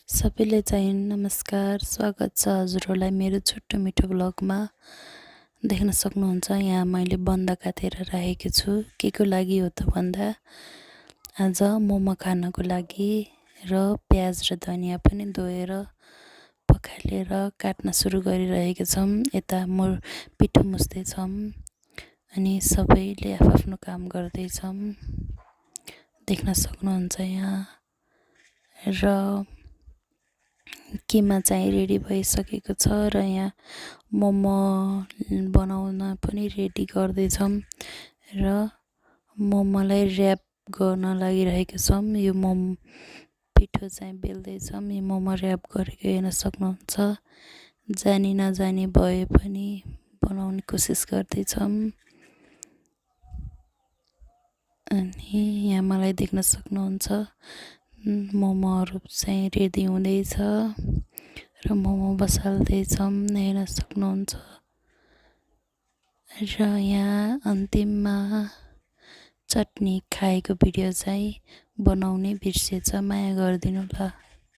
सबैलाई चाहिँ नमस्कार, स्वागत छ हजुरहरूलाई मेरो छोटो मिठो ब्लगमा। देख्न सक्नुहुन्छ यहाँ मैले बन्दा काटेर राखेको छु। के को लागि हो त भन्दा आज मोमो खानको लागि र प्याज र धनिया पनि धोएर पखालेर काट्न सुरु गरिरहेका छौँ। यता पिठो मुस्दै छौँ अनि सबैले आफ्नो काम गर्दैछौँ। देख्न सक्नुहुन्छ यहाँ र किमा चाहिँ रेडी भइसकेको छ र यहाँ मोमो बनाउन पनि रेडी गर्दैछौँ र मोमोलाई र्याप गर्न लागिरहेको छौँ। यो पिठो चाहिँ बेल्दैछौँ। यो मोमो र्याप गरेको हेर्न सक्नुहुन्छ। जानी नजानी भए पनि बनाउने कोसिस गर्दैछौँ। अनि यहाँ मलाई देख्न सक्नुहुन्छ मोमोहरू चाहिँ रेडी हुँदैछ र मोमो बसाल्दैछौँ हेर्न सक्नुहुन्छ। र यहाँ अन्तिममा चटनी खाएको भिडियो चाहिँ बनाउनै बिर्सेछ, माया गरिदिनु ल।